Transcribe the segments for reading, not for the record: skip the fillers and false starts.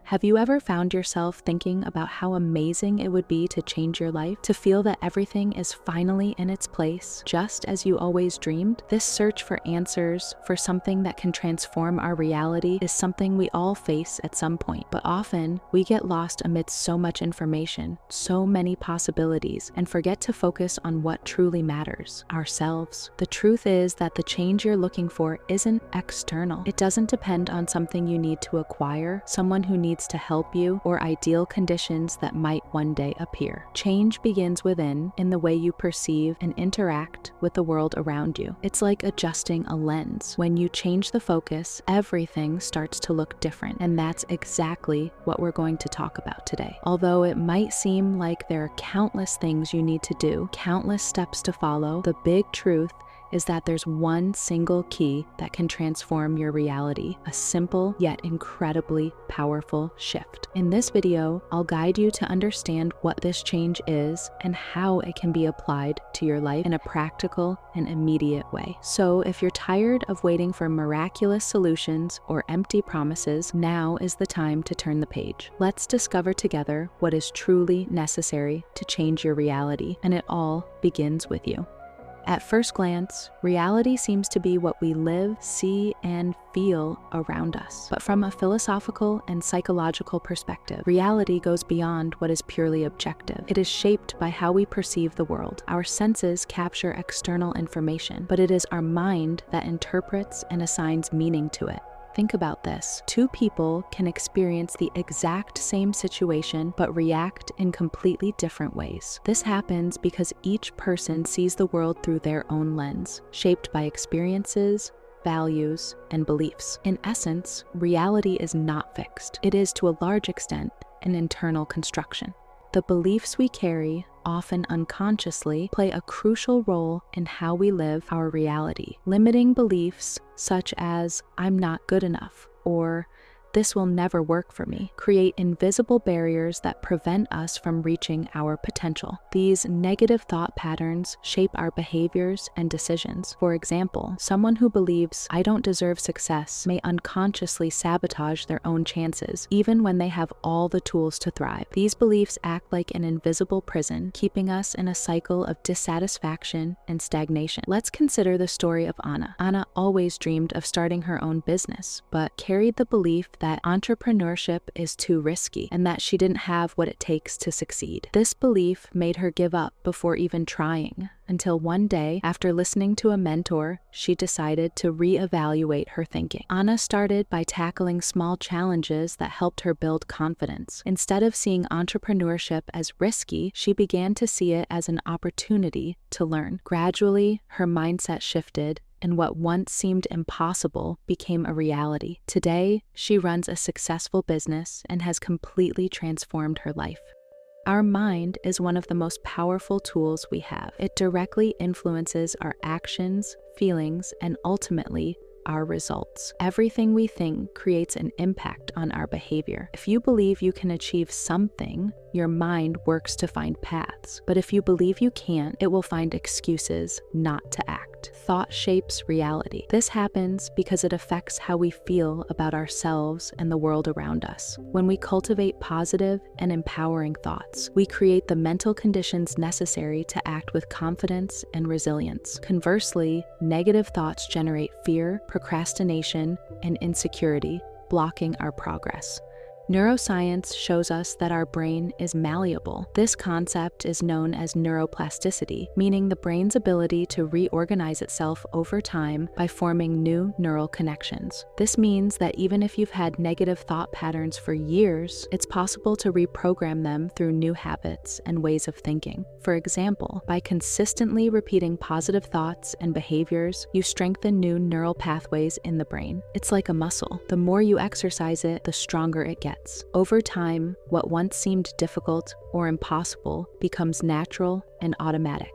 Have you ever found yourself thinking about how amazing it would be to change your life, to feel that everything is finally in its place, just as you always dreamed? This search for answers, for something that can transform our reality, is something we all face at some point. But often, we get lost amidst so much information, so many possibilities, and forget to focus on what truly matters: ourselves. The truth is that the change you're looking for isn't external. It doesn't depend on something you need to acquire, someone who needs to help you, or ideal conditions that might one day appear. Change begins within, in the way you perceive and interact with the world around you. It's like adjusting a lens. When you change the focus, everything starts to look different, and that's exactly what we're going to talk about today. Although it might seem like there are countless things you need to do, countless steps to follow, the big truth is that there's one single key that can transform your reality, a simple yet incredibly powerful shift. In this video, I'll guide you to understand what this change is and how it can be applied to your life in a practical and immediate way. So if you're tired of waiting for miraculous solutions or empty promises, now is the time to turn the page. Let's discover together what is truly necessary to change your reality, and it all begins with you. At first glance, reality seems to be what we live, see, and feel around us. But from a philosophical and psychological perspective, reality goes beyond what is purely objective. It is shaped by how we perceive the world. Our senses capture external information, but it is our mind that interprets and assigns meaning to it. Think about this. Two people can experience the exact same situation but react in completely different ways. This happens because each person sees the world through their own lens, shaped by experiences, values, and beliefs. In essence, reality is not fixed. It is, to a large extent, an internal construction. The beliefs we carry, often unconsciously, play a crucial role in how we live our reality. Limiting beliefs such as "I'm not good enough" or "this will never work for me" create invisible barriers that prevent us from reaching our potential. These negative thought patterns shape our behaviors and decisions. For example, someone who believes "I don't deserve success" may unconsciously sabotage their own chances, even when they have all the tools to thrive. These beliefs act like an invisible prison, keeping us in a cycle of dissatisfaction and stagnation. Let's consider the story of Anna. Anna always dreamed of starting her own business, but carried the belief that entrepreneurship is too risky and that she didn't have what it takes to succeed. This belief made her give up before even trying, until one day, after listening to a mentor, she decided to reevaluate her thinking. Anna started by tackling small challenges that helped her build confidence. Instead of seeing entrepreneurship as risky, she began to see it as an opportunity to learn. Gradually, her mindset shifted, and what once seemed impossible became a reality. Today, she runs a successful business and has completely transformed her life. Our mind is one of the most powerful tools we have. It directly influences our actions, feelings, and ultimately, our results. Everything we think creates an impact on our behavior. If you believe you can achieve something, your mind works to find paths. But if you believe you can't, it will find excuses not to act. Thought shapes reality. This happens because it affects how we feel about ourselves and the world around us. When we cultivate positive and empowering thoughts, we create the mental conditions necessary to act with confidence and resilience. Conversely, negative thoughts generate fear, procrastination, and insecurity, blocking our progress. Neuroscience shows us that our brain is malleable. This concept is known as neuroplasticity, meaning the brain's ability to reorganize itself over time by forming new neural connections. This means that even if you've had negative thought patterns for years, it's possible to reprogram them through new habits and ways of thinking. For example, by consistently repeating positive thoughts and behaviors, you strengthen new neural pathways in the brain. It's like a muscle. The more you exercise it, the stronger it gets. Over time, what once seemed difficult or impossible becomes natural and automatic.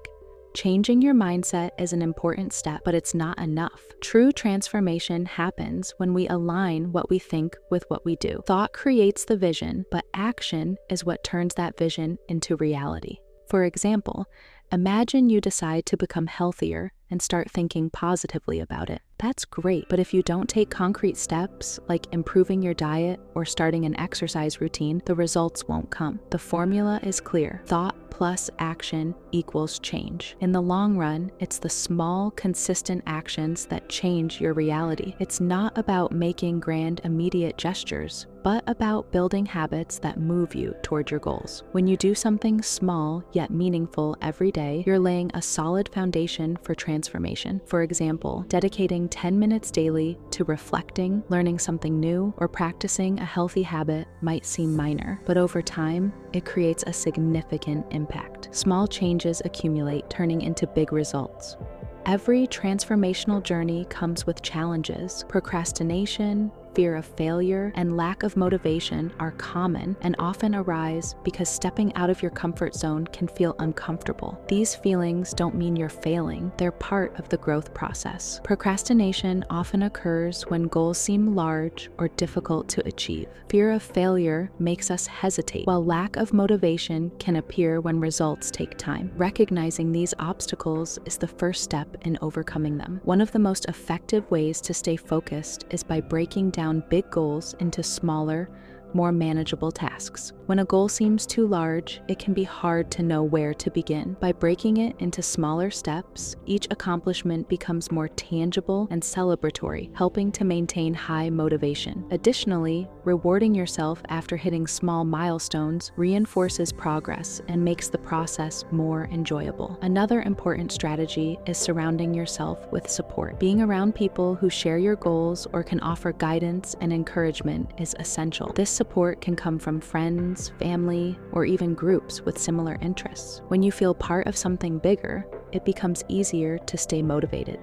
Changing your mindset is an important step, but it's not enough. True transformation happens when we align what we think with what we do. Thought creates the vision, but action is what turns that vision into reality. For example, imagine you decide to become healthier and start thinking positively about it. That's great, but if you don't take concrete steps, like improving your diet or starting an exercise routine, the results won't come. The formula is clear. Thought plus action equals change. In the long run, it's the small, consistent actions that change your reality. It's not about making grand, immediate gestures, but about building habits that move you toward your goals. When you do something small yet meaningful every day, you're laying a solid foundation for transformation. For example, dedicating 10 minutes daily to reflecting, learning something new, or practicing a healthy habit might seem minor, but over time, it creates a significant impact. Small changes accumulate, turning into big results. Every transformational journey comes with challenges. Procrastination, fear of failure, and lack of motivation are common and often arise because stepping out of your comfort zone can feel uncomfortable. These feelings don't mean you're failing, they're part of the growth process. Procrastination often occurs when goals seem large or difficult to achieve. Fear of failure makes us hesitate, while lack of motivation can appear when results take time. Recognizing these obstacles is the first step in overcoming them. One of the most effective ways to stay focused is by breaking down big goals into smaller, more manageable tasks. When a goal seems too large, it can be hard to know where to begin. By breaking it into smaller steps, each accomplishment becomes more tangible and celebratory, helping to maintain high motivation. Additionally, rewarding yourself after hitting small milestones reinforces progress and makes the process more enjoyable. Another important strategy is surrounding yourself with support. Being around people who share your goals or can offer guidance and encouragement is essential. This support can come from friends, family, or even groups with similar interests. When you feel part of something bigger, it becomes easier to stay motivated.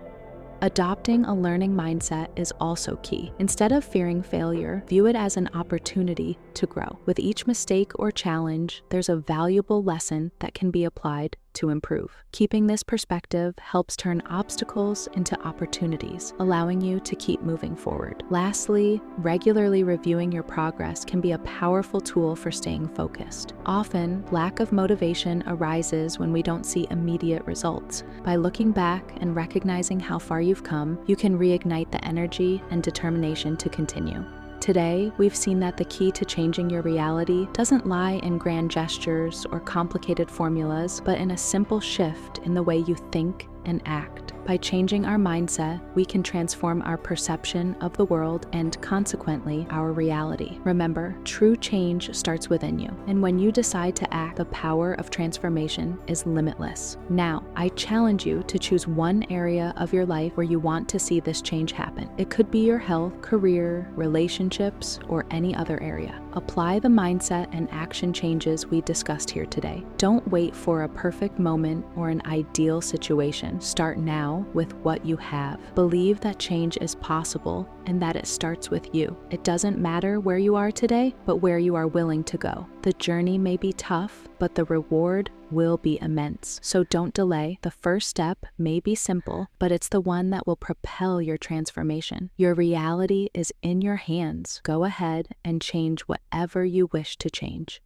Adopting a learning mindset is also key. Instead of fearing failure, view it as an opportunity to grow. With each mistake or challenge, there's a valuable lesson that can be applied to improve. Keeping this perspective helps turn obstacles into opportunities, allowing you to keep moving forward. Lastly, regularly reviewing your progress can be a powerful tool for staying focused. Often, lack of motivation arises when we don't see immediate results. By looking back and recognizing how far you've come, you can reignite the energy and determination to continue. Today, we've seen that the key to changing your reality doesn't lie in grand gestures or complicated formulas, but in a simple shift in the way you think and act. By changing our mindset, we can transform our perception of the world and, consequently, our reality. Remember, true change starts within you, and when you decide to act, the power of transformation is limitless. Now, I challenge you to choose one area of your life where you want to see this change happen. It could be your health, career, relationships, or any other area. Apply the mindset and action changes we discussed here today. Don't wait for a perfect moment or an ideal situation. Start now with what you have. Believe that change is possible and that it starts with you. It doesn't matter where you are today, but where you are willing to go. The journey may be tough, but the reward will be immense. So don't delay. The first step may be simple, but it's the one that will propel your transformation. Your reality is in your hands. Go ahead and change whatever you wish to change.